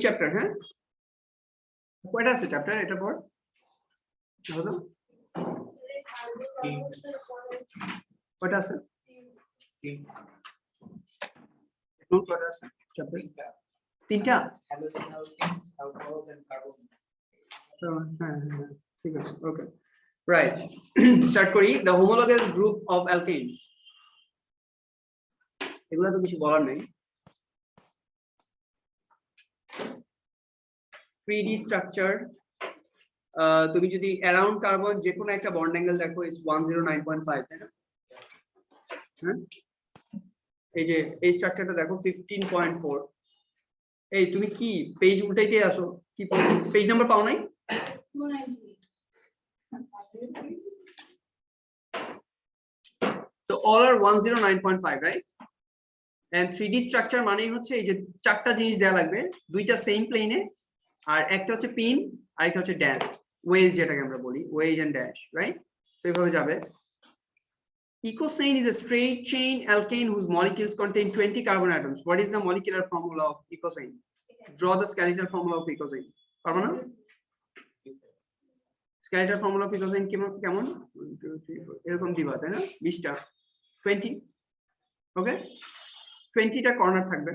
Chapter হ্যাঁ কয়টা আছে চ্যাপ্টার এটা পর হলো কয়টা আছে কয়টা আছে চ্যাপ্টার তিনটা হ্যাঁ ঠিক আছে ওকে রাইট স্টার্ট করি দ্য হোমোলোগাস গ্রুপ অফ অ্যালকেনস এগুলো তো কিছু বলার নেই 3D স্ট্রাকচার তুমি যদি অ্যারাউন্ড কার্বন যে কোনো একটা বন্ড অ্যাঙ্গেল দেখো ইজ 109.5 তাই না হ্যাঁ এই যে এই স্ট্রাকচারটা দেখো 15.4 এই তুমি কি পেজ উল্টাইতে আসো কি পেজ নাম্বার পাও নাই so all are 109.5 right and 3D structure মানেই হচ্ছে এই যে চারটা জিনিস দেয়া লাগবে দুইটা সেম প্লেনে আর একটা হচ্ছে পিন আর একটা হচ্ছে ড্যাশড ওয়েজ যেটাকে আমরা বলি ওয়েজ এন্ড ড্যাশ রাইট তো এইভাবে যাবে ecosane is a straight chain alkane whose molecules contain 20 carbon atoms what is the molecular formula of ecosane draw the skeletal formula of ecosane পারবো না skeletal formula of ecosane কেমন 1 2 3 4 এরকম দিবা তাই না 20টা 20 ওকে 20টা কর্নার থাকবে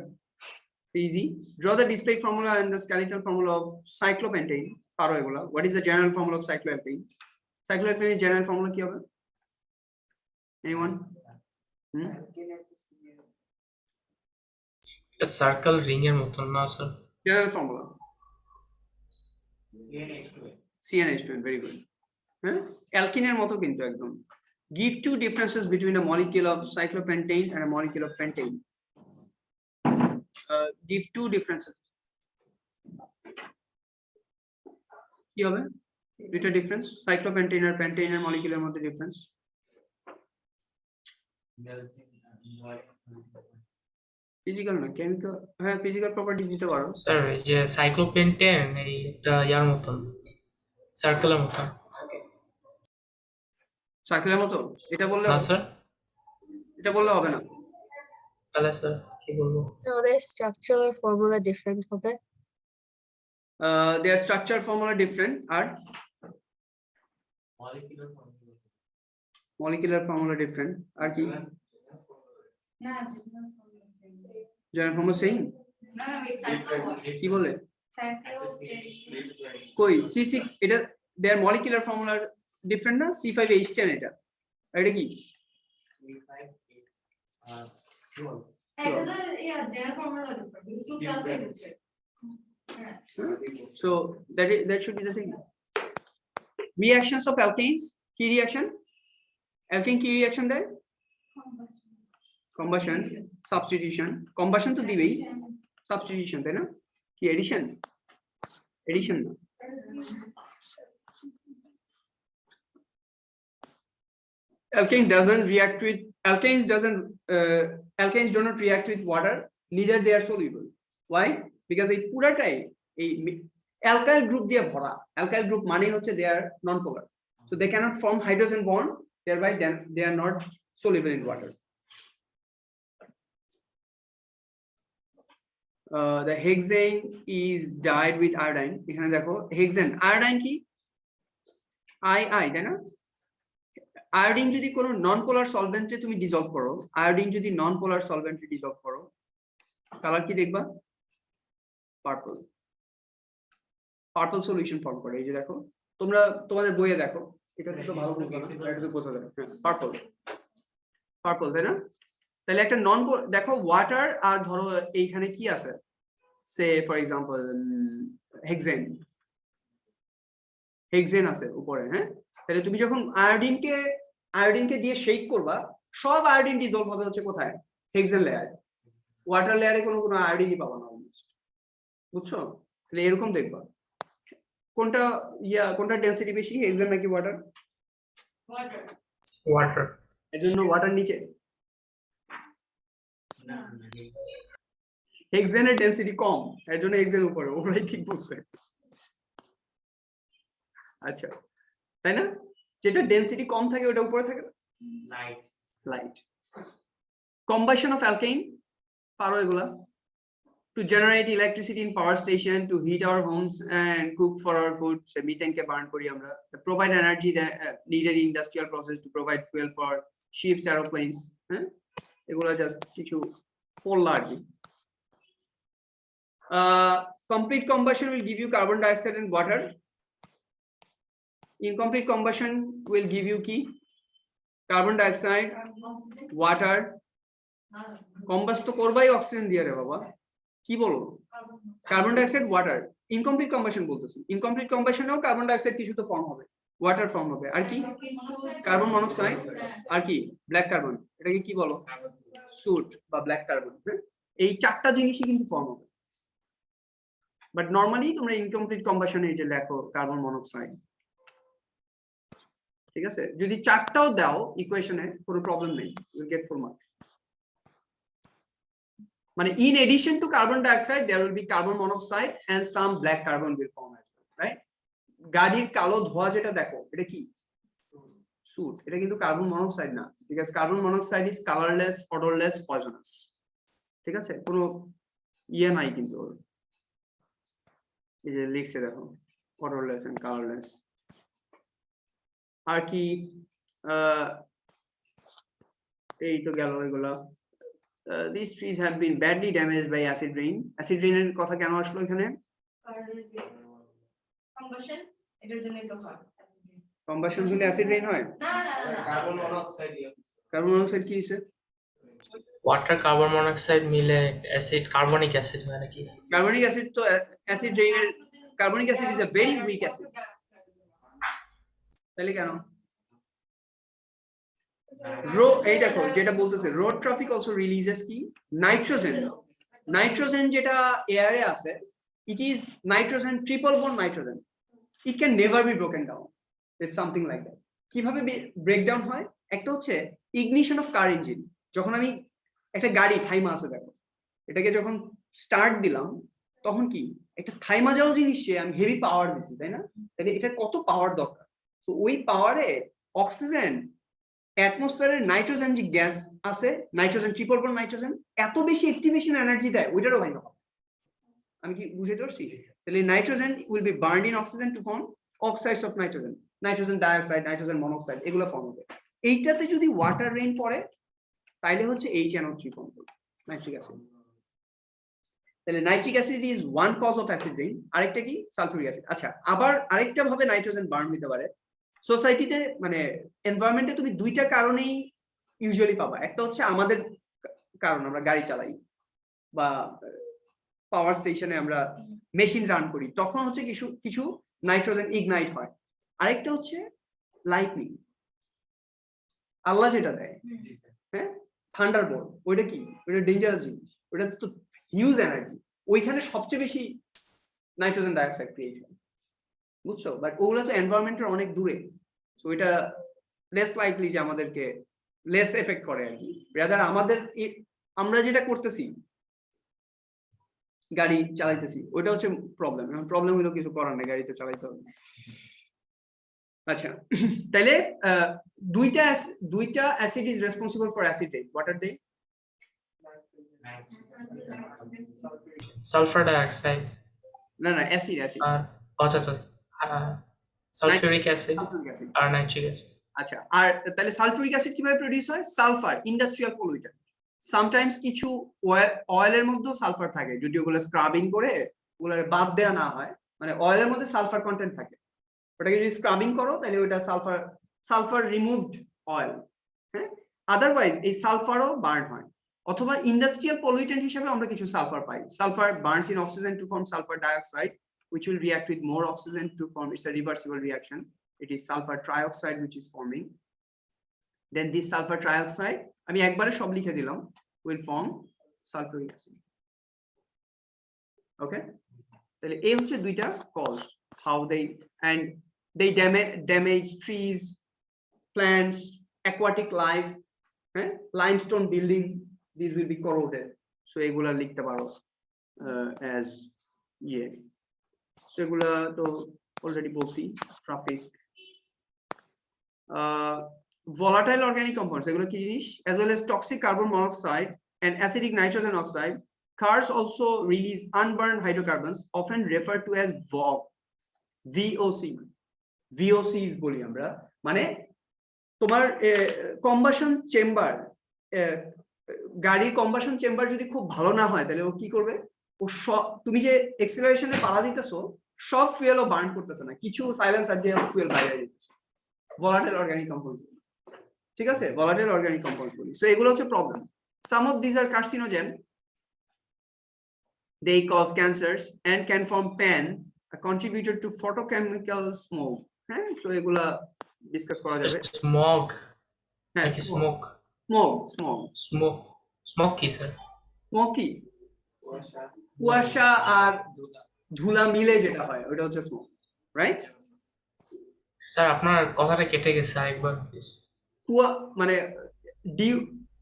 easy draw the display formula and the skeletal formula of cyclopentane পারো এগুলা what is the general formula of cycloalkane cycloalkane general formula কি হবে anyone এটা সার্কেল রিং এর মতন না sir general formula CnH2 very good হ্যাঁ alkene এর মতো কিন্তু একদম give two differences between a molecule of cyclopentane and a molecule of pentane give two differences কি হবে দুটো ডিফারেন্স cyclopentane আর pentane এর মলিকিউলার মধ্যে ডিফারেন্স ফিজিক্যাল না কেমিক্যাল হ্যাঁ ফিজিক্যাল প্রপার্টিজ দিতে পারো স্যার এই যে সাইক্লোপেন্টেন এই একটা ইয়ার মতন সার্কেলের মতন সার্কেলের মতো এটা বললে না স্যার এটা বললে হবে না তাহলে স্যার কি বলবো their structural formula different হবে their structure formula different R molecular formula different আর কি general formula same কি বলে কই C6 এটা their molecular formula different না C5H10 এটা কি so that should be the thing reactions of alkanes key reaction alkane key reaction there combustion substitution combustion to dibei substitution তাই না কি addition না alkanes do not react with water neither they are soluble why because এই পুরাটাই এই alkyl group দিয়ে ভরা alkyl group মানে হচ্ছে they are non polar so they cannot form hydrogen bond thereby they are not soluble in water the hexane is dyed with iodine এখানে দেখো hexane iodine কি I তাই না আয়োডিন যদি কোনো নন পোলার সলভেন্টে তুমি ডিসলভ করো আয়োডিন যদি নন পোলার সলভেন্টে ডিসলভ করো কালার কি দেখবা পার্পল সলিউশন ফর্ম করে এই যে দেখো তোমরা তোমাদের বইয়ে দেখো এটা তো ভালো বুঝবা না এটা তো কোথাও দেখো পার্পল তাই না তাহলে একটা নন দেখো ওয়াটার আর ধরো এইখানে কি আছে সে ফর এক্সাম্পল হেক্সেন আছে উপরে হ্যাঁ তাহলে তুমি যখন আয়োডিনকে দিয়ে শেক করবা সব আয়োডিন ডিসলভ হবে হচ্ছে কোথায় হেক্সেন লেয়ার ওয়াটার লেয়ারে কোনো আয়োডিনই পাবা না অলমোস্ট বুঝছো তাহলে এরকম দেখবা কোনটা ডেনসিটি বেশি হেক্সেন নাকি ওয়াটার এর জন্য ওয়াটার নিচে হেক্সেনের ডেনসিটি কম এর জন্য হেক্সেন উপরে ওরাই ঠিক বলছে আচ্ছা তাই না যেটা ডেনসিটি কম থাকে ওটা উপরে থাকে লাইট কম্বাশন অফ অ্যালকেন পারো এগুলা to generate electricity in power station, to heat our homes and cook for our food. So methane ke burn kori amra. Provide energy that needed in industrial process to provide fuel for ships, aeroplanes. Egula just kichu polar আর কি। Complete combustion will give you carbon dioxide and water. Incomplete combustion will give you key carbon dioxide, water. Combust to korbai oxygen diye re baba ki bolo carbon dioxide, water. Incomplete combustion bolteছি, incomplete combustion এও carbon dioxide কিছু তো form হবে, water form হবে, আর কি carbon monoxide, আর কি black carbon, এটাকে কি বলো সুট বা ব্ল্যাক কার্বন। এই চারটা জিনিসই কিন্তু ফর্ম হবে, বাট নরমালি তোমরা ইনকমপ্লিট কম্বাশনে এই যে লেখো কার্বন মনোক্সাইড, ঠিক আছে। যদি চারটাও দাও ইকুয়েশনে কোনো প্রবলেম নেই, ইউ গেট 4 মার্ক। মানে in addition to carbon dioxide there will be carbon monoxide and some black carbon will form as well, right? গাড়ির কালো ধোঁয়া যেটা দেখো এটা কি সুট, এটা কিন্তু কার্বন মনোক্সাইড না, because carbon monoxide is colourless, odourless, poisonous, ঠিক আছে, কোনো ইয়ে নাই কিন্তু এই যে লিখছে দেখো অডরলেস এন্ড কালারলেস। আর কি এই তো গেল এগুলা। These trees have been badly damaged by acid rain. Acid rain এর কথা কেন আসলো এখানে? combustion এটার জন্যই তো হয়। কম্বাশন হলে অ্যাসিড রেইন হয়? না কার্বন মনোক্সাইড। কার্বন মনোক্সাইড কি আছে? ওয়াটার কার্বন মনোক্সাইড মিলে অ্যাসিড, কার্বনিক অ্যাসিড হয় নাকি? কার্বনিক অ্যাসিড তো অ্যাসিড রেইনের, carbonic acid is a very weak acid. তাহলে কেন? রো এই দেখো যেটা বলতেছে রোড ট্রাফিক অলসো রিলিজেস কি নাইট্রোজেন। নাইট্রোজেন যেটা এয়ারে আছে, it is nitrogen, triple bond nitrogen, it can never be broken down, it's something like that. কিভাবে ব্রেকডাউন হয়? একটা হচ্ছে ইগনিশন অফ কার ইঞ্জিন, যখন আমি একটা গাড়ি থাইমা আছে দেখো, এটাকে যখন স্টার্ট দিলাম তখন কি একটা থাইমা যাওয়া জিনিসে আমি হেভি পাওয়ার দিছি, তাই না? তাহলে এটা কত পাওয়ার দরকার? তো ওই পাওয়ারে অক্সিজেন, অ্যাটমসফিয়ারের নাইট্রোজেন যে গ্যাস আছে, নাইট্রোজেন, ট্রিপল বন্ড নাইট্রোজেন, এত বেশি অ্যাক্টিভেশন এনার্জি দেয় ওইটারও ভাই হবে। আমি কি বুঝতে পারছি? তাহলে nitrogen will be burned in oxygen to form oxides of nitrogen, nitrogen dioxide, nitrogen monoxide, এগুলো ফর্ম হবে। এইটাতে যদি ওয়াটার রেইন পড়ে তাইলে হচ্ছে HNO3 ফর্ম করবে, নাইট্রিক অ্যাসিড। তাহলে nitric acid is one cause of acid rain. আরেকটা কি সালফিউরিক অ্যাসিড। আচ্ছা, আবার আরেকটা ভাবে নাইট্রোজেন বার্ন হতে পারে সোসাইটিতে, মানে এনভায়রনমেন্টে তুমি দুইটা কারণেই ইউজুয়ালি পাবা। একটা হচ্ছে আমাদের কারণ, আমরা গাড়ি চালাই বা পাওয়ার স্টেশনে আমরা মেশিন রান করি, তখন হচ্ছে কিছু কিছু নাইট্রোজেন ইগনাইট হয়। আরেকটা হচ্ছে লাইটনিং, আল্লাহ যেটা দেয়, হ্যাঁ, থান্ডারবোল্ট, ওইটা কি, ওইটা ডেঞ্জারাস জিনিস, ওইটা তো হিউজ এনার্জি, ওইখানে সবচেয়ে বেশি নাইট্রোজেন ডাইঅক্সাইড ক্রিয়েট হয়, বুঝছো? বাট ওগুলো তো এনভায়রনমেন্টের অনেক দূরে, তো এটা লেস লাইকলি যে আমাদেরকে লেস এফেক্ট করে আর কি। রাদার আমাদের আমরা যেটা করতেছি, গাড়ি চালাইতেছি, ওইটা হচ্ছে প্রবলেম। এখন প্রবলেম হলো কিছু করার নেই, গাড়িতে চালাইতে হবে। আচ্ছা, তাহলে দুইটা acid is responsible for acid rain. What are they? Sulphur dioxide, না না, অ্যাসিড অ্যাসিড আর আচ্ছা সালফিউরিক অ্যাসিড আর নাইট্রিক অ্যাসিড। আচ্ছা, আর তাহলে সালফিউরিক অ্যাসিড কিভাবে প্রোডিউস হয়? Sulphur, industrial pollutant. সামটাইমস কিছু অয়েলের মধ্যেও সালফার থাকে, যদি ওগুলো স্ক্রাবিং করে ওগুলো বাদ দেওয়া না হয়, মানে অয়েলের মধ্যে সালফার কন্টেন্ট থাকে, ওটাকে যদি স্ক্রাবিং করো তাহলে ওটা সালফার রিমুভড অয়েল, হ্যাঁ। আদারওয়াইজ এই সালফারও বার্ন হয়, অথবা ইন্ডাস্ট্রিয়াল পলিউটেন্ট হিসেবে আমরা কিছু সালফার পাই। Sulphur burns in oxygen to form sulphur dioxide, which will react with more oxygen to form, it's a reversible reaction. It is sulfur trioxide which is forming. Then this sulfur trioxide, আমি একবারে সব লিখে দিলাম, will form sulfuric acid. Okay, তাহলে এই হচ্ছে দুইটা cause, how they damage trees, plants, aquatic life, হ্যাঁ, limestone building, these will be corroded. So এগুলা লিখতে পারো as ইয়ে। সেগুলা তো অলরেডি বলছি। ট্রাফিক, volatile organic compounds, এগুলো কি জিনিস? as well as toxic carbon monoxide and acidic nitrogen oxide Cars also release unburned hydrocarbons, often referred to as VOC. VOCs বলি আমরা, মানে তোমার কম্বাশন চেম্বার, গাড়ির কম্বাশন চেম্বার যদি খুব ভালো না হয় তাহলে ও কি করবে, ও তুমি যে এক্সেলারেশনে পালা দিতেছো সব ফুয়েল ও বার্ন করতেছে না, কিছু সাইলেন্সার দিয়ে ফুয়েল বাইরে দিতেছে, ভলাটাইল অর্গানিক কম্পাউন্ডস, ঠিক আছে, ভলাটাইল অর্গানিক কম্পাউন্ডস বলি। সো এগুলো হচ্ছে problem. Some of this are carcinogen, they cause cancers and can form PAN, a contributor to photochemical smoke. হ্যাঁ, সো এগুলা ডিসকাস করা যাবে। স্মগ, হ্যাঁ, স্মোক, স্মোক কি স্যার? স্মোক কি? কুয়াশা আর ধুলা মিলে যেটা হয় ওটা হচ্ছে স্মোক, রাইট? স্যার আপনার কথাটা কেটে গেছে, আরেকবার প্লিজ। মানে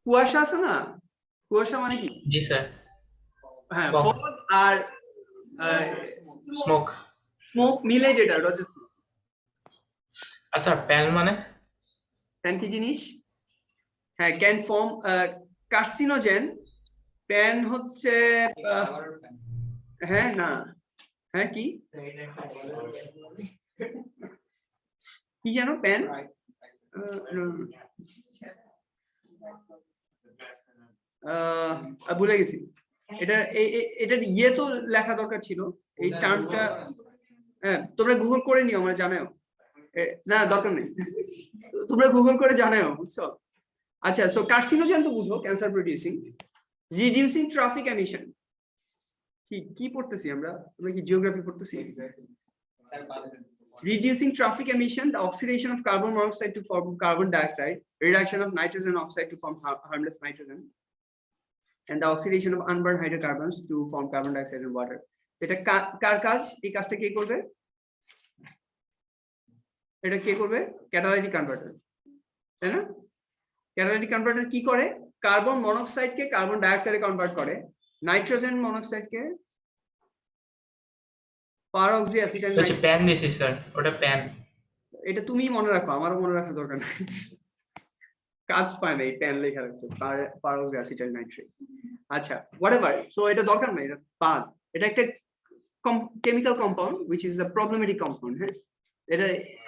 কুয়াশা আছে না, কুয়াশা মানে কি? জি স্যার। হ্যাঁ, ফগ আর স্মোক মিলে যেটা ওটা হচ্ছে। আচ্ছা, প্যান মানে? প্যান কি জিনিস? হ্যাঁ, ক্যান ফর্ম কার্সিনোজেন। প্যান হচ্ছে হ্যাঁ না, হ্যাঁ কি কি জানো প্যান? ভুলে গেছি। এটা ইয়ে তো লেখা দরকার ছিল এই টার্মটা। হ্যাঁ, তোমরা গুগল করে নিও, আমার জানাও। না দরকার নেই, তোমরা গুগল করে জানাও, বুঝছো? আচ্ছা, সো কার্সিনোজেন তো বুঝো, cancer producing. Reducing traffic emission কি পড়তেছি আমরা? আমরা কি জিওগ্রাফি পড়তেছি? Reducing traffic emission, the oxidation of carbon monoxide to form carbon dioxide, reduction of nitrogen oxide to form harmless nitrogen, and the oxidation of unburned hydrocarbons to form carbon dioxide and water. এটা কার কাজ? এই কাজটা কে করবে? এটা কে করবে? Catalytic converter, তাই না? Catalytic converter কি করে? কার্বন মনোক্সাইডকে কার্বন ডাইঅক্সাইডে কনভার্ট করে, নাইট্রোজেন মনোক্সাইডকে পারঅক্সিঅ্যাসিটাইল। আচ্ছা, প্যান দিছি স্যার, ওটা প্যান। এটা তুমি মনে রাখো, আমারও মনে রাখার দরকার নেই, কাজ পায় না, এই প্যান লেখা রাখছে পারঅক্সিঅ্যাসিটাইল নাইট্রেট। আচ্ছা, হোয়াটএভার, সো এটা দরকার নাই, এটা বাদ। এটা একটা chemical compound which is a problematic compound। হ্যাঁ,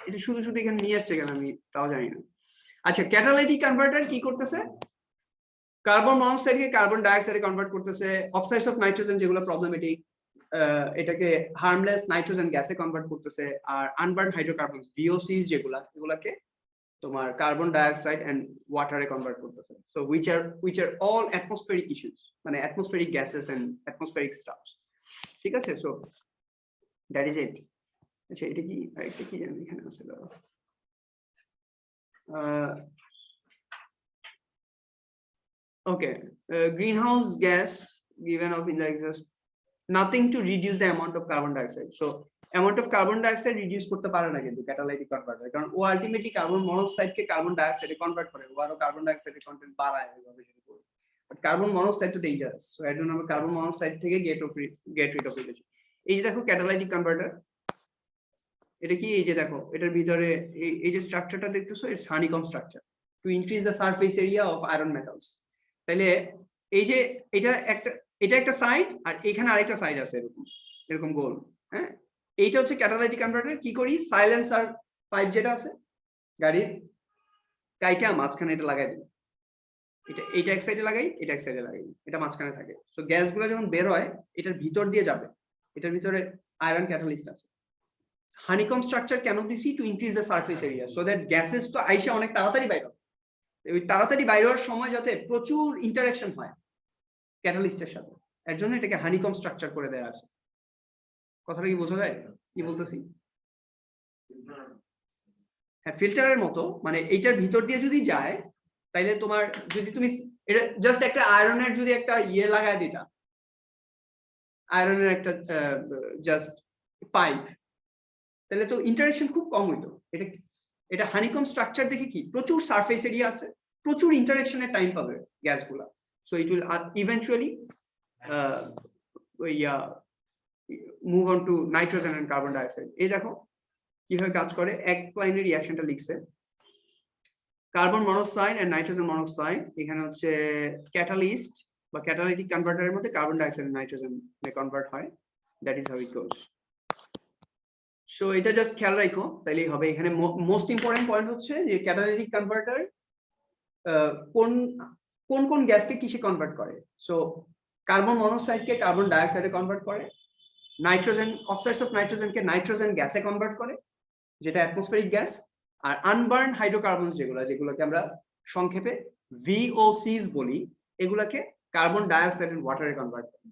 এটা শুধু এখানে নিয়ে আসছে কেন আমি তাও জানি না। আচ্ছা, ক্যাটালাইটিক কনভার্টার কি করতেছে? কার্বন মনোক্সাইডকে কার্বন ডাইঅক্সাইডে কনভার্ট করতেছে, অক্সাইডস অফ নাইট্রোজেন যেগুলো প্রবলেমেটিক এটাকে হার্মলেস নাইট্রোজেন গ্যাসে কনভার্ট করতেছে, আর আনবার্ন হাইড্রোকার্বন VOCs যেগুলা, এগুলাকে তোমার কার্বন ডাইঅক্সাইড এন্ড ওয়াটারে কনভার্ট করতেছে। So which are all atmospheric issues, মানে atmospheric gases and atmospheric stuffs, ঠিক আছে? So that is it. আচ্ছা, এটা কি জানি এখানে আছে, okay, greenhouse gas given off in the exhaust, nothing to reduce the amount of carbon dioxide. So amount of carbon dioxide reduce করতে পারে না কিন্তু ক্যাটালাইটিক কনভার্টার, কারণ ও আলটিমেটলি কার্বন মনোক্সাইড কে কার্বন ডাইঅক্সাইডে কনভার্ট করে, ও আরো কার্বন ডাইঅক্সাইডের কন্টেন্ট বাড়ায় এইভাবে শুরু করে। বাট কার্বন মনোক্সাইড তো ডেঞ্জারাস, সো এর জন্য আমরা কার্বন মনোক্সাইড থেকে গেট রিড অফ ইট। এই যে দেখো ক্যাটালাইটিক কনভার্টার, এটা কি? এই যে দেখো এটার ভিতরে এই যে স্ট্রাকচারটা দেখতেছো, it's honeycomb structure to increase the surface area of iron metals. তাহলে এই যে এটা একটা সাইড, আর এখানে আরেকটা সাইড আছে এরকম গোল। হ্যাঁ, এইটা হচ্ছে ক্যাটালাইটিক কনভার্টার। কি করি? সাইলেন্সার পাইপ যেটা আছে গাড়ির, কাইটা মাঝখানে এটা লাগাই দিই, এটা এক সাইডে লাগাই, এটা এক সাইডে লাগাই, এটা মাঝখানে থাকে। সো গ্যাসগুলো যখন বের হয় এটার ভিতর দিয়ে যাবে, এটার ভিতরে আয়রন ক্যাটালিস্ট আছে। হানিকম স্ট্রাকচার কেন দিছি? To increase the surface area, so that gases তো আইসা অনেক তাড়াতাড়ি বাইরে হবে। ওই তাড়াতাড়ি বাইরে হওয়ার সময় যাতে প্রচুর ইন্টারাকশন হয় ক্যাটালিস্টের সাথে, এর জন্য এটাকে হানিকম স্ট্রাকচার করে দেওয়া আছে। কথাটা কি বোঝা যায় কি বলতেছি? হ্যাঁ, ফিল্টারের মতো, মানে এইটার ভিতর দিয়ে যদি যায় তাইলে তোমার, যদি তুমি এটা জাস্ট একটা আয়রনের যদি একটা ইয়ে লাগায় দিতা, আয়রনের একটা জাস্ট পাইপ, তাহলে তো ইন্টারাকশন খুব কম হইতো। এটা হানিকম স্ট্রাকচার দেখে কি প্রচুর সারফেস এরিয়া আছে, প্রচুর ইন্টারাকশনের টাইম পাবে গ্যাসগুলা। So it will eventually move on to nitrogen and carbon dioxide. এই দেখো কিভাবে কাজ করে, এক লাইনের রিঅ্যাকশনটা লিখছে। Carbon monoxide and nitrogen monoxide, এখানে হচ্ছে ক্যাটালিস্ট বা ক্যাটালাইটিক কনভার্টারের মধ্যে কার্বন ডাইঅক্সাইড নাইট্রোজেন কনভার্ট হয়, that is how it goes. So এটা জাস্ট খেয়াল রাখো, তাইলেই হবে। এখানে মোস্ট ইম্পর্টেন্ট পয়েন্ট হচ্ছে যে ক্যাটালাইটিক কনভার্টার কোন কোন কোন গ্যাসকে কিসে কনভার্ট করে। সো কার্বন মনোক্সাইডকে কার্বন ডাইঅক্সাইডে কনভার্ট করে, নাইট্রোজেন অক্সাইডস অফ নাইট্রোজেনকে নাইট্রোজেন গ্যাসে কনভার্ট করে, যেটা অ্যাটমসফেরিক গ্যাস। আর আনবার্ন হাইড্রোকার্বনস যেগুলোকে আমরা সংক্ষেপে VOCs বলি, এগুলাকে কার্বন ডাইঅক্সাইড এন্ড ওয়াটারে কনভার্ট করে।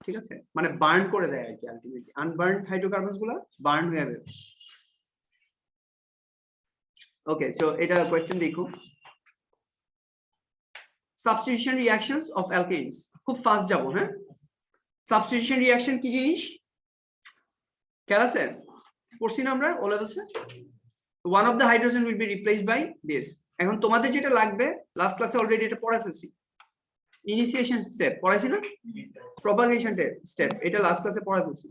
ঠিক আছে, মানে বার্ন করে দেয় আর কি। আলটিমেটলি আনবার্ন হাইড্রোকার্বনস গুলো বার্ন হয়ে যাবে। ওকে, সো এটা কোশ্চেন দেখো। সাবস্টিটিউশন রিঅ্যাকশনস অফ অ্যালকেনস, খুব ফাস্ট যাব। হ্যাঁ, সাবস্টিটিউশন রিঅ্যাকশন কি জিনিস খেয়াল আছে? পড়ছি না আমরা ও লেভেলসে? One of the hydrogen will be replaced by this. এখন তোমাদের যেটা লাগবে, লাস্ট ক্লাসে অলরেডি এটা পড়া ফেলছি, ইনিশিয়েশন স্টেপ পড়াইছি না, প্রপাগেশন স্টেপ, এটা লাস্ট ক্লাসে পড়া ফেলছি।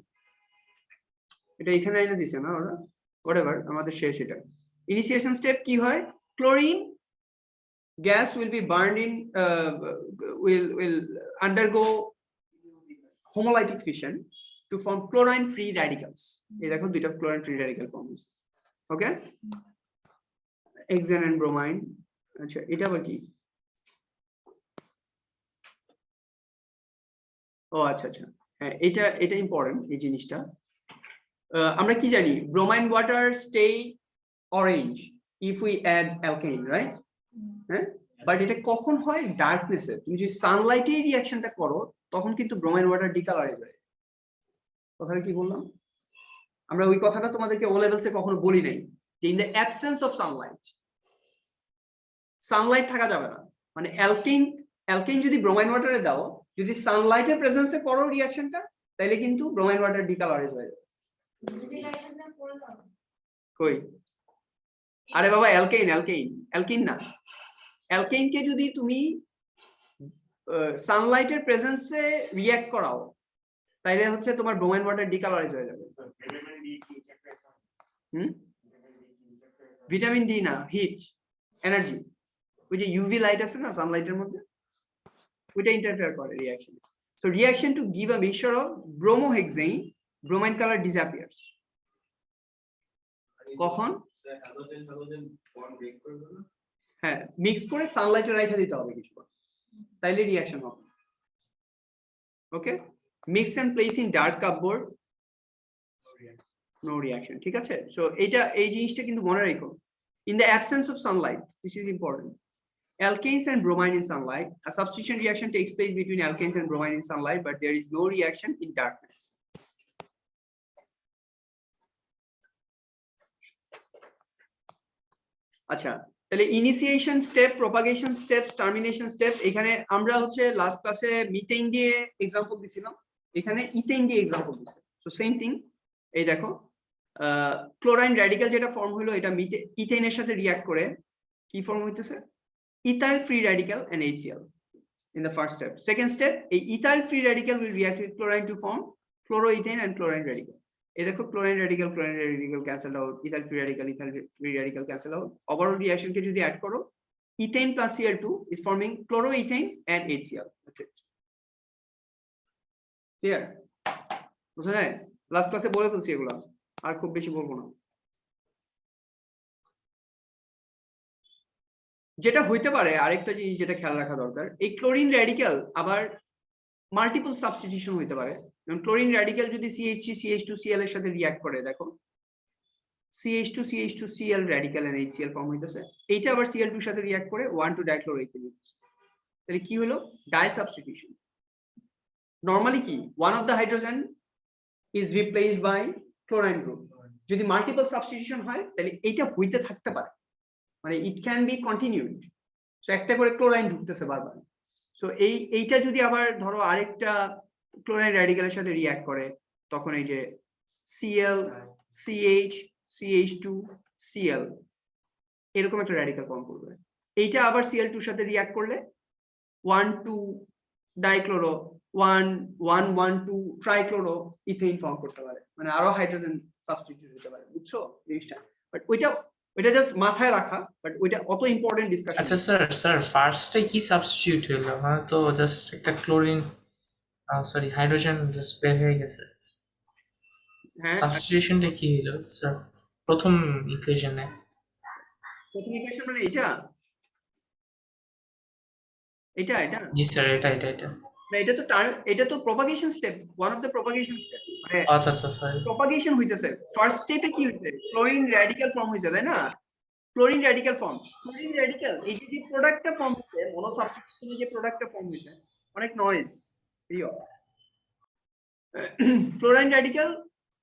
এটা এখানে এনে দিছে না ওরা, হোয়াটএভার, আমাদের শেষ। এটা ইনিশিয়েশন স্টেপ কি হয়? Chlorine gas will be burned in will undergo homolytic fission to form chlorine free radicals. এই দেখো দুইটা chlorine free radical form হচ্ছে। ওকে, hexane and bromine। আচ্ছা, এটা আবার কি? ও আচ্ছা আচ্ছা, হ্যাঁ এটা ইম্পর্টেন্ট এই জিনিসটা। আমরা কি জানি? bromine water stay orange if we add alkane, right? হ্যাঁ, বাট এটা কখন হয়? ডার্কনেসে। তুমি যদি সানলাইটে এই রিঅ্যাকশনটা করো তখন কিন্তু ব্রোমাইন ওয়াটার ডিকালারাইজ হয়। কথাটা কি বললাম? আমরা ওই কথাটা তোমাদেরকে ও লেভেলসে কখনো বলি নাই যে in the absence of Sunlight থাকা যাবে না। মানে অ্যালকেন যদি ব্রোমাইন ওয়াটারে দাও, যদি সানলাইটের প্রেজেন্সে করো রিঅ্যাকশনটা, তাহলে কিন্তু ব্রোমাইন ওয়াটার ডিকালারাইজ হয়ে যাবে। কই? আরে বাবা, অ্যালকেইন না। অ্যালকেইনকে যদি তুমি সানলাইটের প্রেজেন্সে রিঅ্যাক্ট করাও, তাইলে হচ্ছে তোমার ব্রোমাইন ওয়াটার ডিকালারাইজ হয়ে যাবে। ভিটামিন ডি না, হিট এনার্জি, ওই যে ইউভি লাইট আছে না সানলাইটের মধ্যে, ওইটা ইন্টারফেয়ার করে reaction. So reaction to give a mixture of bromohexane, bromine colour disappears. কখন? হ্যাঁ, মিক্স করে সানলাইটে রাখা দিতে হবে কিছু, তাইলে রিঅ্যাকশন হবে। Okay, mix and place in dark cupboard, no reaction. ঠিক আছে, সো এই জিনিসটা কিন্তু মনে রাখো। In the absence of sunlight, this is important, alkanes and bromine in sunlight, a substitution reaction takes place between alkanes and bromine in sunlight, but there is no reaction in darkness. আচ্ছা, তাহলে initiation step, propagation step, termination step. এখানে আমরা হচ্ছে last ক্লাসে methane দিয়ে example দিছিলাম, এখানে ethane দিয়ে এক্সাম্পল দিছে। So same thing. এই দেখো, ক্লোরাইন র্যাডিক্যাল যেটা ফর্ম হলো, এটা ইথেনের সাথে রিঅ্যাক্ট করে কি ফর্ম হইতেছে? ethyl free radical and HCl in the first step. Second step, a ethyl free radical will react with chlorine to form chloroethane and chlorine radical. এই দেখো, chlorine radical cancel out, ethyl free radical cancel out. Overall reaction কে যদি add করো, ethane plus Cl2 is forming chloroethane and HCl. That's it. Clear? বুঝা যায়? Last ক্লাসে বলে ফেলছি এগুলো, আর খুব বেশি বলবো না। যেটা হইতে পারে আরেকটা জিনিস যেটা খেয়াল রাখা দরকার, এই ক্লোরিন র্যাডিক্যাল আবার মাল্টিপল সাবস্টিটিউশন হইতে পারে। যেমন ক্লোরিন র্যাডিক্যাল যদি CH3CH2Cl এর সাথে রিঅ্যাক্ট করে, দেখো CH2CH2Cl radical and HCl form হইতেছে, এইটা আবার Cl2 এর সাথে রিঅ্যাক্ট করে 1,2-ডাইক্লোরোইথিন হইতেছে। তাহলে কি হলো? Di substitution. নরমালি কি, one of the hydrogen is replaced by chlorine group. যদি মাল্টিপল সাবস্টিটিউশন হয় তাহলে এইটা হইতে থাকতে পারে, মানে it can be continued. So একটা করে ক্লোরাইন ঢুকতেছে বারবার। সো এইটা যদি আবার ধরো আরেকটা ক্লোরাইন র্যাডিক্যালের সাথে রিঅ্যাক্ট করে, তখন এই যে Cl CH CH2 Cl এরকম একটা র্যাডিক্যাল ফর্ম করবে। এইটা আবার Cl2 এর সাথে রিঅ্যাক্ট করলে 1,2-ডাইক্লোরো 1,1,2 ট্রাইক্লোরো ইথেন ফর্ম করতে পারে, মানে আরো হাইড্রোজেন সাবস্টিটিউট হতে পারে। বুঝছো জিনিসটা? বাট ওইটা ওইটা জাস্ট মাথায় রাখা, বাট ওইটা অত ইম্পর্টেন্ট ডিসকাশন। আচ্ছা স্যার ফার্স্টে কি সাবস্টিটিউট হলো? আমার তো জাস্ট একটা ক্লোরিন সরি হাইড্রোজেন জাস্ট বের হয়ে গেছে। হ্যাঁ, সাবস্টিটিউশনটা কি হলো স্যার প্রথম ইকুয়েশনে? প্রথম ইকুয়েশন মানে এটা এটা এটা জি স্যার এটা না, এটা তো propagation step, one of the propagation step. মানে আচ্ছা সরি। প্রপাগেশন হইতেছে ফার্স্ট স্টেপে কি হইছে, ক্লোরিন রাডিক্যাল ফর্ম হইছে, তাই না? Chlorine radical form, chlorine radical এই যে প্রোডাক্টটা ফর্ম হচ্ছে, মনো সাবস্টিটিউশনে যে প্রোডাক্টটা ফর্ম হইছে, অনেক নয়েজ প্রিয়। ক্লোরাইন রাডিক্যাল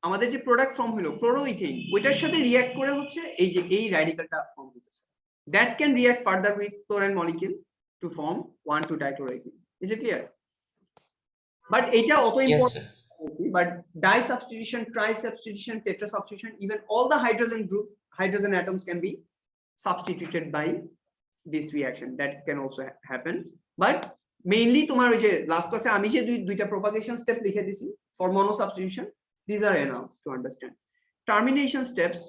আমাদের যে প্রোডাক্ট ফর্ম হলো ক্লোরোইথেন, ওইটার সাথে রিঅ্যাক্ট করে হচ্ছে এই যে এই রাডিক্যালটা ফর্ম হইতেছে। That can react further with chlorine molecule to form 1,2-dichloroethene. Is it clear? But এটা অত Yes important, sir. but di substitution, tri substitution, tetra substitution, even all the hydrogen atoms can be substituted by this reaction. That can also happen, but mainly তোমার ওই যে last ক্লাসে আমি যে দুইটা propagation step লিখে দিছি for mono substitution, these are enough to understand. Termination steps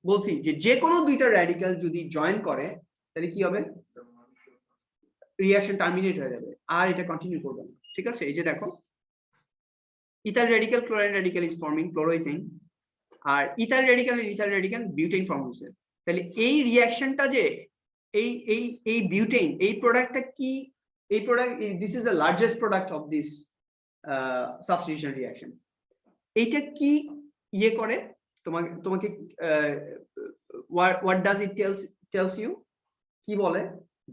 বলছি যে কোনো দুইটা radical যদি জয়েন করে তাহলে কি হবে, রিঅ্যাকশন টার্মিনেট হয়ে যাবে, আর এটা কন্টিনিউ করবে না। ঠিক আছে, এই যে দেখো ethyl radical chlorine radical is forming chloroethane, আর ethyl radical and ethyl radical butane form হয়েছে। তাহলে এই রিঅ্যাকশনটা যে এই বিউটেন, এই প্রোডাক্টটা কি, এই product, this is the largest product of this substitution reaction. এইটা কি ইয়ে করে তোমাকে what does it tells you, কি বলে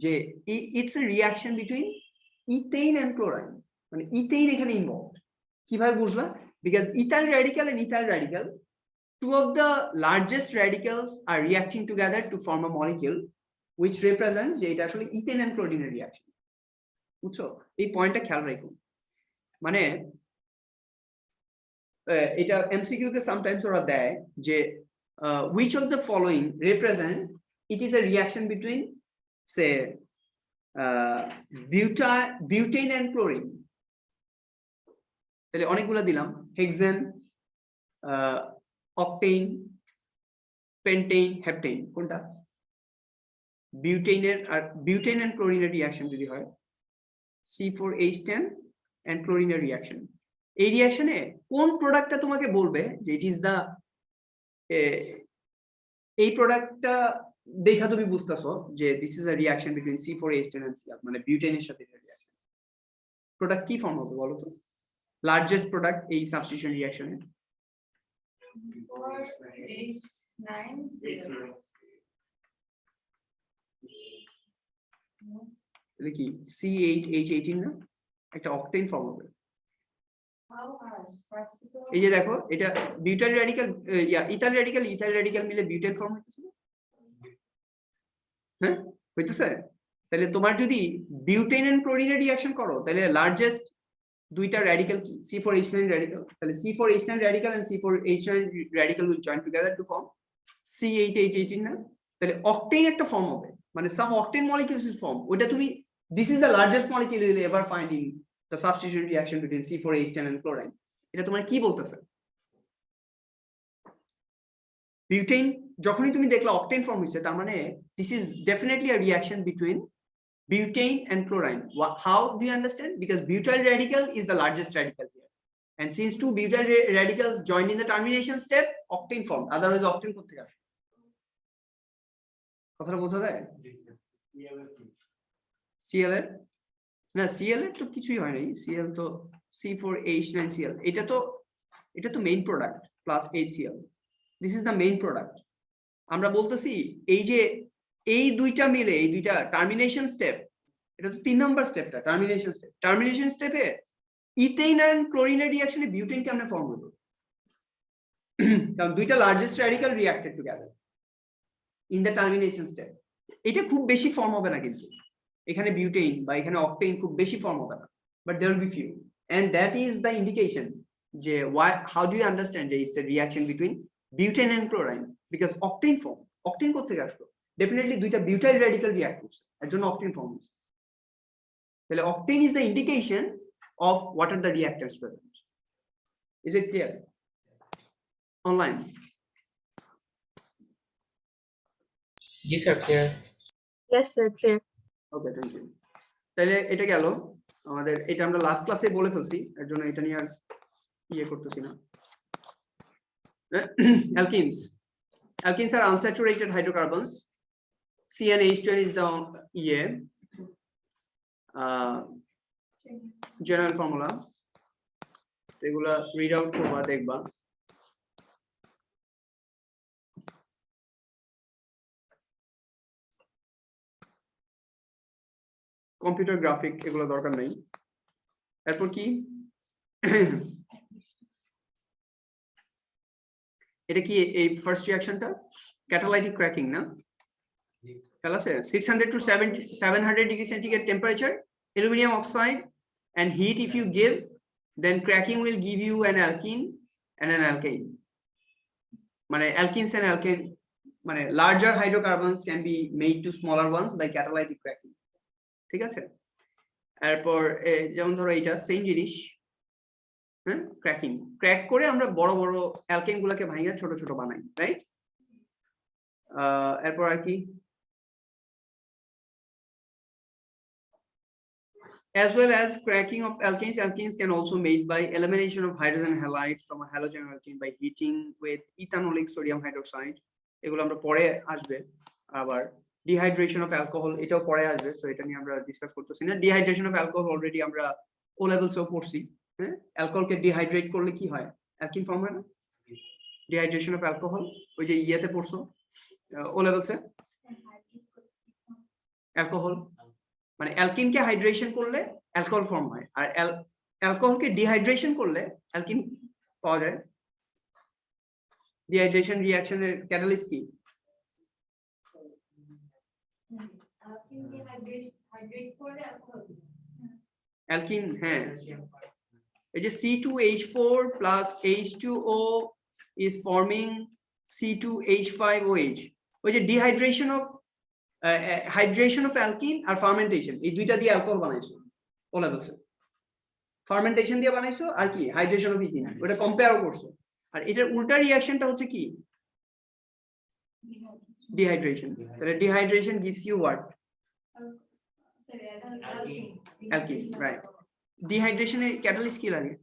যে it's a reaction between ethane and chlorine, মানে ইথেন এখানে ইনভলভড। কিভাবে বুঝলা? Because ethyl radical and ethyl radical, two of the largest radicals are reacting together to form a molecule which represent যে এটা আসলে ইথেন এন্ড ক্লোরিনের রিঅ্যাকশন। বুঝছো? এই পয়েন্টটা খেয়াল রাখো। মানে এটা এমসিকিউ তে সামটাইমস ওরা দেয় যে which of the following represent it is a reaction between say butane and chlorine. তাহলে অনেকগুলো দিলাম, হেক্সেন, অকটেন, পেন্টেন, হেপটেন, কোনটা? বিউটেনের আর বিউটেন এন্ড ক্লোরিনের রিঅ্যাকশন যদি হয় C4H10 এন্ড ক্লোরিনের রিঅ্যাকশন, এই রিঅ্যাকশনে কোন প্রোডাক্টটা তোমাকে বলবে যে ইট ইজ দ্য, এই প্রোডাক্টটা দেখা তুমি বুঝতেছো যে this is a reaction between C4H10 and Cl, মানে বিউটেনের সাথে রিঅ্যাকশন। প্রোডাক্ট কি ফর্ম হবে বলো তো, লার্জেস্ট প্রোডাক্ট এই সাবস্টিটিউশন রিঅ্যাকশনে? 4,8,9,0 তাহলে কি C8H18 না, একটা অকটেন ফর্ম হবে। এই যে দেখো এটা বিউটাইল রেডিক্যাল, ইথাইল রেডিক্যাল মিলে বিউটেন ফর্ম হইতেছে, হ্যাঁ হইতেছে। তাহলে তোমার যদি বিউটেন এন্ড ক্লোরিনের রিঅ্যাকশন করো তাহলে লার্জেস্ট দুইটা রেডিক্যাল কি, C4H9 রেডিক্যাল, তাহলে C4H9 radical and C4H9 radical will join together to form C8H18 না, তাহলে অকটেন একটা ফর্ম হবে, মানে some octane molecules is form. ওটা তুমি, this is the largest molecule you will ever find in the substitution reaction between C4H10 and chlorine. এটা তোমার কি বলতেছে? বিউটেন যখনই তুমি দেখলা অকটেন ফর্ম হইছে, তার মানে this is definitely a reaction between butane and chlorine. How do you understand? Because butyl radical is the largest radical here, and since two butyl radicals joined in the termination step, octane formed. Otherwise octane কোথা থেকে আসে? কথাটা বোঝা যায়? Cl এর না, Cl এর তো কিছুই হয় নাই, Cl তো C4H9Cl, এটা তো main product plus HCl, this is the main product. আমরা বলতেছি এই যে এই দুইটা মিলে, এই দুইটা টার্মিনেশন স্টেপ, এটা তো 3 নাম্বার স্টেপটা, টার্মিনেশন স্টেপে ইথেন এন্ড ক্লোরিনের রিঅ্যাকশনে বিউটেন কেমনে ফর্ম হলো? কারণ দুইটা largest radical reacted together in the termination step. এটা খুব বেশি ফর্ম হবে না, কিন্তু এখানে বিউটেন বা এখানে অকটেন খুব বেশি ফর্ম হবে না, but there will be few, and that is the indication যে হাউ ডু ইউ আন্ডারস্ট্যান্ড যে it's a reaction between butane and chlorine, because octane form. Octane কোথা থেকে আসলো? ডেফিনেটলি দুইটা বিউটাইল রেডিক্যাল রিঅ্যাক্ট করছে, এর জন্য অকটেন ফর্ম হচ্ছে। তাহলে octane is the indication of what are the reactants present. Is it clear? Online. জি sir clear. Yes, sir, clear. Okay, thank you. তাহলে এটা গেল আমাদের, এটা আমরা লাস্ট ক্লাসে বলে ফেলছি, এর জন্য এটা নিয়ে আর ইয়ে করতেছি না। Alkenes. Alkenes are unsaturated hydrocarbons. CnH2n is the general formula. এগুলা রিড আউট করবা, দেখবা। কম্পিউটার গ্রাফিক এগুলো দরকার নাই। এরপর কি, এটা কি এই ফার্স্ট রিঅ্যাকশনটা ক্যাটালাইটিক ক্র্যাকিং না? খেয়াল আছে? 600 to 700 degree centigrade temperature, aluminum oxide and heat if you give, then cracking will give you an alkene and an alkane. মানে alkenes and alkane, মানে larger hydrocarbons can be made to smaller ones by catalytic cracking. ঠিক আছে? এরপর যেমন ধরো এইটা same জিনিস, হ্যাঁ, ক্র্যাকিং, ক্র্যাক করে আমরা বড় বড় অ্যালকেন গুলোকে ভাঙিয়ে ছোট ছোট বানাই, রাইট? এরপর আর কি, as well as cracking of alkenes. Alkenes can also made by elimination of hydrogen halides from a halogen alkene by heating with ethanolic sodium hydroxide. এগুলো আমরা পরে আসবে। আবার dehydration of alcohol, এটাও পরে আসবে, সো এটা নিয়ে আমরা ডিসকাস করতেছি না। dehydration of alcohol অলরেডি আমরা ও লেভেলসেও পড়ছি। হ্যাঁ, অ্যালকোহলকে ডিহাইড্রেট করলে কি হয়? অ্যালকিন ফর্ম হয় না? dehydration of alcohol, ওই যে ইয়েতে পড়ছো ও লেভেলসে। অ্যালকোহল মানে অ্যালকিনকে হাইড্রেশন করলে অ্যালকোহল ফর্ম হয়, আর অ্যালকোহলকে ডিহাইড্রেশন করলে অ্যালকিন পাওয়া যায়। ডিহাইড্রেশন রিঅ্যাকশনের ক্যাটালিস্ট কি? অ্যালকিন, হ্যাঁ, এই যে C2H4 plus H2O is forming C2H5OH, ওই যে dehydration of hydration of alkene আর ফার্মেন্টেশন, এই দুইটা দিয়ে অ্যালকোহল বানাইছো ও লেভেলসে। ফার্মেন্টেশন দিয়ে বানাইছো আর কি হাইড্রেশন অফ ইথিন, ওটা কম্পেয়ার করছো। আর এটার উল্টা রিঅ্যাকশনটা হচ্ছে কি? ডিহাইড্রেশন। তাহলে dehydration gives you what? Alkene, right. ডিহাইড্রেশনে ক্যাটালিস্ট কি লাগে?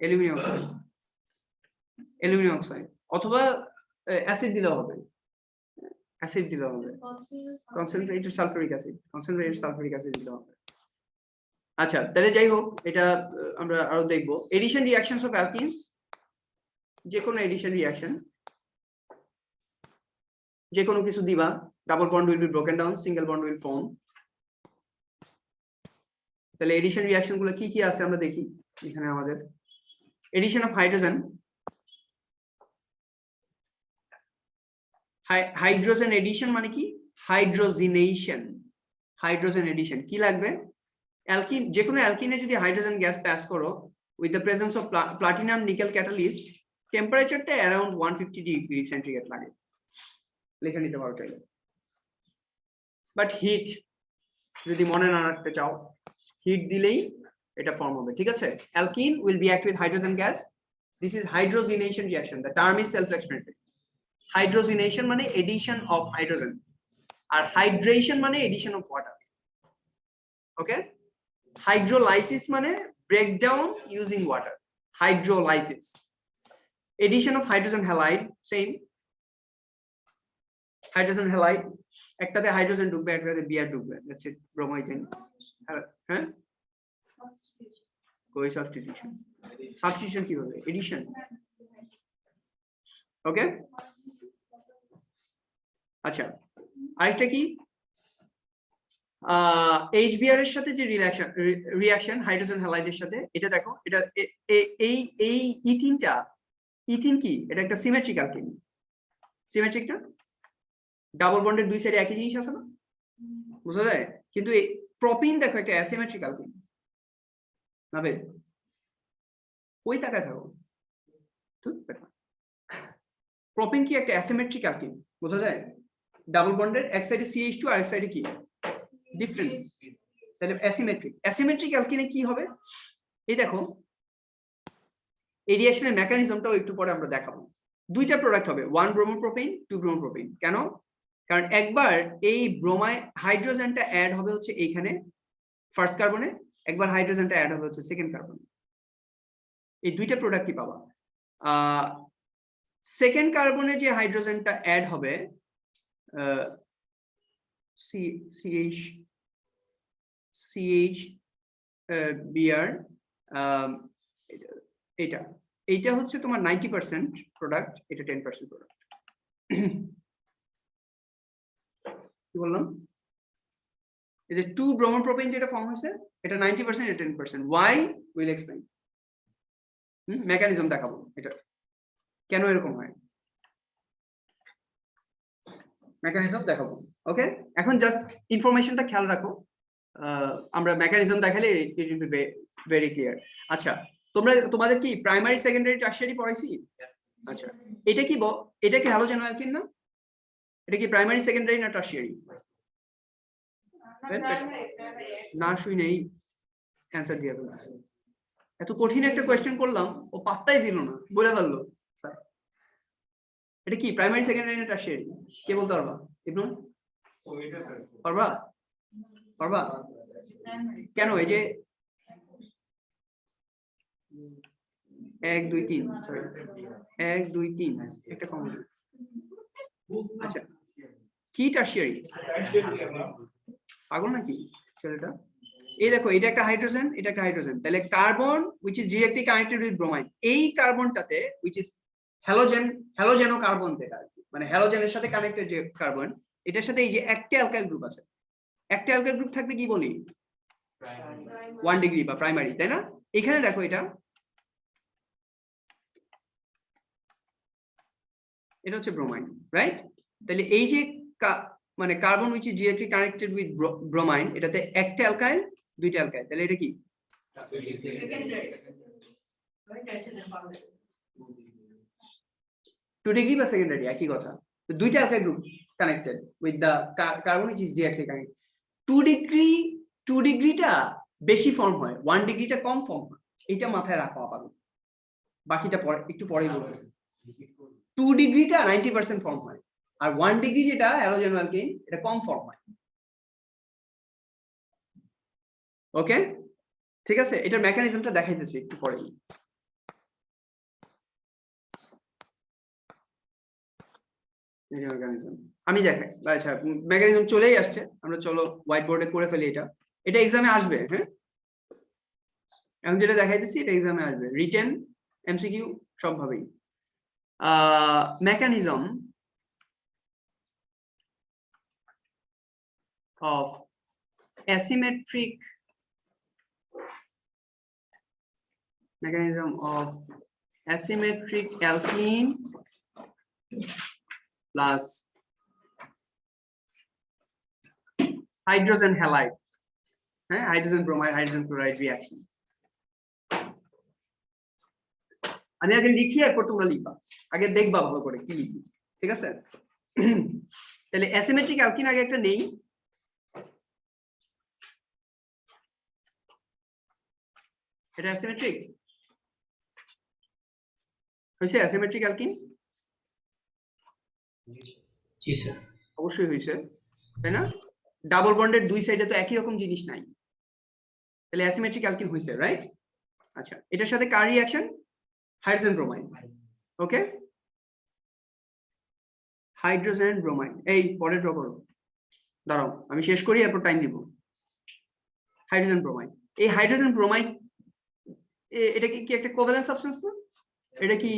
অ্যালুমিনিয়াম অক্সাইড, অ্যালুমিনিয়াম অক্সাইড অথবা অ্যাসিড দিলেও হবে, অ্যাসিড দিলেও হবে, concentrated sulphuric acid, concentrated sulphuric acid দিলেও হবে। আচ্ছা, তাহলে যাই হোক, এটা আমরা আরো দেখবো। এডিশন রিঅ্যাকশনস অফ অ্যালকিনস, যে কোনো এডিশন রিঅ্যাকশন, যে কোনো কিছু দিবা, double bond will be broken down, single bond will form. তাহলে এডিশন রিঅ্যাকশন গুলো কি কি আছে আমরা দেখি। এখানে আমাদের addition of hydrogen, hydrogen addition মানে কি? হাইড্রোজিনেশন। হাইড্রোজেন এডিশন কি লাগবে? অ্যালকিন, যে কোনো অ্যালকিনে যদি হাইড্রোজেন গ্যাস পাস করো with the presence of platinum nickel catalyst, টেম্পারেচারটা অ্যারাউন্ড 150 ডিগ্রি সেন্টিগ্রেড লাগে, লিখে নিতে পারো চাইলে। বাট হিট যদি মনে না রাখতে চাও, হিট দিলেই এটা ফর্ম হবে, ঠিক আছে? Alkene will react with hydrogen gas, this is hydrogenation reaction, the term is self explanatory. Hydrogenation মানে এডিশন অফ হাইড্রোজেন, আর হাইড্রেশন মানে addition of water. Okay, hydrolysis মানে breakdown using water, hydrolysis. Addition of hydrogen halide, same hydrogen halide, একটাতে hydrogen ঢুকবে, একটাতে BR ঢুকবে, that's it, ব্রোমাইডেন। হ্যাঁ, কই সাবস্টিটিউশন, সাবস্টিটিউশন কি হবে? এডিশন। ওকে, আচ্ছা, আরেকটা কি? HBr এর সাথে যে রিঅ্যাকশন হাইড্রোজেন হ্যালাইডের সাথে, এটা দেখো, এটা এই ইথিনটা, ইথিন কি? এটা একটা সিমেট্রিক অ্যালকিন, সিমেট্রিক না? ডাবল বন্ডের দুই সাইডে একই জিনিস আছে না, বুঝা যায়? কিন্তু এই প্রপিন দেখো একটা অ্যাসিমেট্রিক অ্যালকিন, নাবে ওই টাকায় থাকো। প্রপিন কি একটা অ্যাসিমেট্রিক অ্যালকিন, বোঝা যায়? ডাবল বন্ডের এক সাইডে CH2 আর এক সাইডে কি ডিফারেন্ট, তাহলে অ্যাসিমেট্রিক। অ্যাসিমেট্রিক অ্যালকিনে কি হবে? এই দেখো, এই রিঅ্যাকশনের মেকানিজমটাও একটু পরে আমরা দেখাবো। দুইটা প্রোডাক্ট হবে, 1 ব্রোমোপ্রোপেন 2 ব্রোমোপ্রোপেন। কেন? কারণ একবার এই হাইড্রোজেনটা অ্যাড হবে হচ্ছে এইখানে ফার্স্ট কার্বনে, একবার হাইড্রোজেনটা অ্যাড হবে হচ্ছে সেকেন্ড কার্বনে। এই দুইটা প্রোডাক্টই পাবা। সেকেন্ড কার্বনে যে হাইড্রোজেনটা অ্যাড হবে CH এইটা হচ্ছে তোমার 90% প্রোডাক্ট, এটা 10% প্রোডাক্ট। কি বললাম? এই যে 2 ব্রোমোপ্রোপেন যেটা ফর্ম হয়েছে এটা 90%, এটা 10%। Why will explain. মেকানিজম দেখাবো এটা কেন এরকম হয়, মেকানিজম দেখাবো। ওকে, এখন জাস্ট ইনফরমেশনটা খেয়াল রাখো, আমরা মেকানিজম দেখালে it will be very clear. আচ্ছা, তোমাদের কি প্রাইমারি সেকেন্ডারি টারশিয়ারি পড়াইছি? আচ্ছা, এটা কি হ্যালোজেন অ্যালকিন না? এটা কি প্রাইমারি সেকেন্ডারি না টারশিয়ারি? না শুই নেই অ্যানসার দিয়ে ফেলতেছে। এত কঠিন একটা কোয়েশ্চেন করলাম, ও পাত্তাই দিল না, বলে ফেললো স্যার। এটা কি প্রাইমারি সেকেন্ডারি না টারশিয়ারি? কে বলতে পারবা? ইবনুল পারবা? পারবা? কেন? এই যে 1 2 3 সরি 1 2 3 একটা কম। আচ্ছা, কি টারশিয়ারি? পাগল নাকি ছেলেটা? এই দেখো, এটা একটা হাইড্রোজেন, এটা একটা হাইড্রোজেন, তাহলে carbon which is directly connected with bromine, এই কার্বনটাতে which is হ্যালোজেনো কার্বন, যেটা মানে হ্যালোজেনের সাথে কানেক্টেড যে কার্বন, এটার সাথে এই যে একটা অ্যালকাইল গ্রুপ আছে, একটা অ্যালকাইল গ্রুপ থাকলে কি বলি? 1 ডিগ্রি বা প্রাইমারি, তাই না? এখানে দেখো এটা হচ্ছে ব্রোমাইন, রাইট? তাহলে এই যে মানে carbon which is directly connected with bromine, এটাতে একটা অ্যালকাইল দুইটা অ্যালকাইল, তাহলে এটা কি? 2 ডিগ্রি বা সেকেন্ডারি, একই কথা। তো দুইটা alkyl group connected with the carbon which is directly connected। 2 ডিগ্রিটা বেশি ফর্ম হয়, 1 ডিগ্রিটা কম ফর্ম হয়, এটা মাথায় রাখো আপাতত, বাকিটা পরে একটু পরেই বলতেছি। 2 ডিগ্রিটা 90% ফর্ম হয়, আর 1 ডিগ্রি যেটা হ্যালোজেন অ্যালকিন, এটা কম ফর্ম হয়। ওকে, ঠিক আছে, এটার মেকানিজমটা দেখাইতেছি একটু পরে। আমি দেখাই, আচ্ছা মেকানিজম চলেই আসছে, আমরা চলো হোয়াইট বোর্ডে করে ফেলি। এটা এক্সামে আসবে। হ্যাঁ, আমি যেটা দেখাইতেছি এটা এক্সামে আসবে, রিটেন এমসিকিউ সবভাবেই। Mechanism of asymmetric alkene plus hydrogen halide, hydrogen bromide hydrogen chloride reaction। আমি আগে লিখি, এরপর তোমরা লিখবা, আগে দেখবা ভালো করে কি লিখি, ঠিক আছে? তাহলে অ্যাসিমেট্রিক অ্যালকিন আগে একটা নেই। এটা অ্যাসিমেট্রিক হইছে? অ্যাসিমেট্রিক অ্যালকিন জি স্যার, অবশ্যই হইছে, তাই না? ডাবল বন্ডের দুই সাইডে তো একই রকম জিনিস নাই, তাহলে অ্যাসিমেট্রিক অ্যালকিন হইছে, রাইট? আচ্ছা, এটার সাথে কার reaction? Hydrogen bromide. Okay, hydrogen bromide. এই পরে ড্র করো, দাঁড়াও আমি শেষ করি, এরপর টাইম দিব। হাইড্রোজেন ব্রোমাইড, এই হাইড্রোজেন ব্রোমাইড এটা কি একটা কোভ্যালেন্ট সাবস্টেন্স না? এটা কি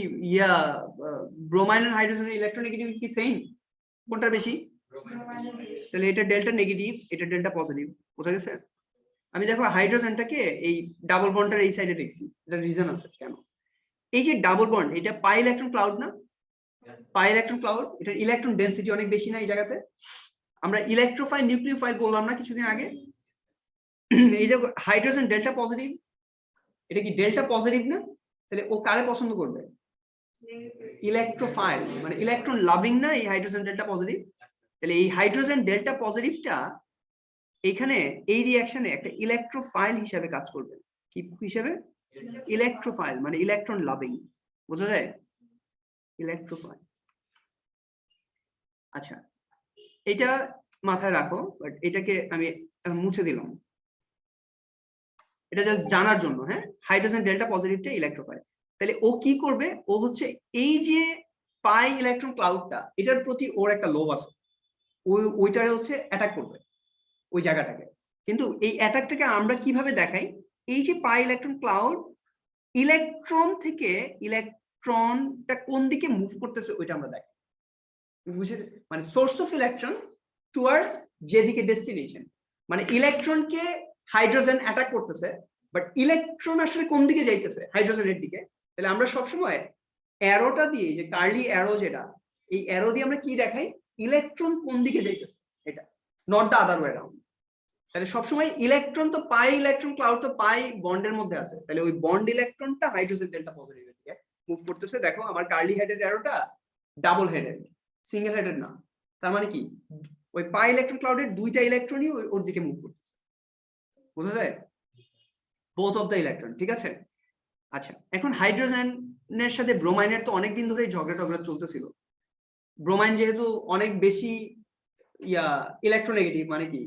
ব্রোমাইন আর হাইড্রোজেনের ইলেকট্রোনেগেটিভিটি কি সেম? কোনটা বেশি? তাহলে এটা ডেল্টা নেগেটিভ, এটা ডেল্টা পজিটিভ, বোঝা গেছে? আমি দেখো হাইড্রোজেনটাকে এই ডাবল বন্ডটার এই সাইডে দেখছি, এটা রিজন আছে কেন। এই যে ডাবল বন্ড, এটা পাই ইলেকট্রন ক্লাউড না? পাই ইলেকট্রন ক্লাউড, এটার ইলেকট্রন ডেনসিটি অনেক বেশি না এই জায়গাতে? আমরা ইলেকট্রোফাইল নিউক্লিওফাইল বললাম না কিছুদিন আগে? এই যে হাইড্রোজেন ডেল্টা পজিটিভ, এটা কি ডেল্টা পজিটিভ না? তাহলে ও কারে পছন্দ করবে? ইলেকট্রোফাইল, মানে ইলেকট্রন লাভিং না এই হাইড্রোজেন ডেল্টা পজিটিভ? তাহলে এই হাইড্রোজেন ডেল্টা পজিটিভটা এখানে এই রিঅ্যাকশনে একটা ইলেকট্রোফাইল হিসেবে কাজ করবে। কি হিসেবে? ইলেকট্রোফাইল, মানে ইলেকট্রন লাভিং, বোঝা যায়? ইলেকট্রোফাইল। আচ্ছা, এটা মাথায় রাখো, বাট এটাকে আমি মুছে দিলাম, এটা জাস্ট জানার জন্য। হ্যাঁ, হাইড্রোজেন ডেল্টা পজিটিভটা ইলেকট্রোফাইল। তাহলে ও কি করবে, ও হচ্ছে এই যে পাই ইলেকট্রন ক্লাউডটা, এটার প্রতি ওর একটা লোভ আছে, ওইটারে হচ্ছে অ্যাটাক করবে ওই জায়গাটাকে। কিন্তু এই অ্যাটাকটাকে আমরা কিভাবে দেখাই, এই যে পাই ইলেকট্রন ক্লাউড, ইলেকট্রন থেকে ইলেকট্রনটা কোন দিকে মুভ করতেছে ওইটা আমরা দেখাই, বুঝে? মানে সোর্স অফ ইলেকট্রন টুয়ার্ডস যেদিকে ডেস্টিনেশন, মানে ইলেকট্রনকে হাইড্রোজেন অ্যাটাক করতেছে, বাট ইলেকট্রন আসলে কোন দিকে যাইতেছে, হাইড্রোজেনের দিকে। তাহলে আমরা সবসময় অ্যারোটা দিয়ে, যে কার্লি অ্যারো যেটা, এই অ্যারো দিয়ে আমরা কি দেখাই, ইলেকট্রন কোন দিকে যাইতেছে, এটা, not the other way around. তাহলে সবসময় ইলেকট্রন তো পাই ইলেকট্রন ক্লাউড তো পাই বন্ডের মধ্যে আছে, তাহলে ওই বন্ড ইলেকট্রনটা হাইড্রোজেন ডেল্টা পজিটিভের দিকে মুভ করতেছে। দেখো আমার কার্লি হেডেড অ্যারোটা ডাবল হেডেড, সিঙ্গেল হেডেড না। তার মানে কি, ওই পাই ইলেকট্রন ক্লাউডের দুইটা ইলেকট্রনই ওর দিকে মুভ করতেছে, বুঝা যায়? বোথ অফ দ্য ইলেকট্রন, ঠিক আছে? আচ্ছা, এখন হাইড্রোজেনের সাথে ব্রোমাইনের তো অনেকদিন ধরেই ঝগড়া টগড়া চলতেছিল। ব্রোমাইন যেহেতু অনেক বেশি ইলেকট্রোনেগেটিভ, মানে কি,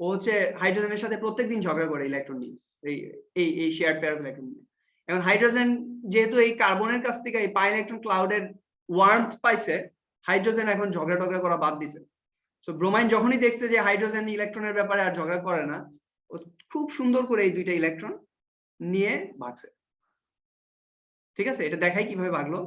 ও হচ্ছে হাইড্রোজেনের সাথে প্রত্যেকদিন ঝগড়া করে ইলেকট্রন নিয়ে, এই শেয়ার পেয়ার অফ ইলেকট্রন নিয়ে। এখন হাইড্রোজেন যেহেতু এই কার্বনের কাছ থেকে এই পাই ইলেকট্রন ক্লাউডের ওয়ার্মথ পাইছে, হাইড্রোজেন এখন ঝগড়া টগড়া করা বাদ দিছে। সো ব্রোমাইন যখনই দেখছে যে হাইড্রোজেন ইলেকট্রনের ব্যাপারে আর ঝগড়া করে না, ও খুব সুন্দর করে এই দুইটা ইলেকট্রন নিয়ে ভাগছে। ঠিক আছে, এটা দেখাই কিভাবে ভাগলো।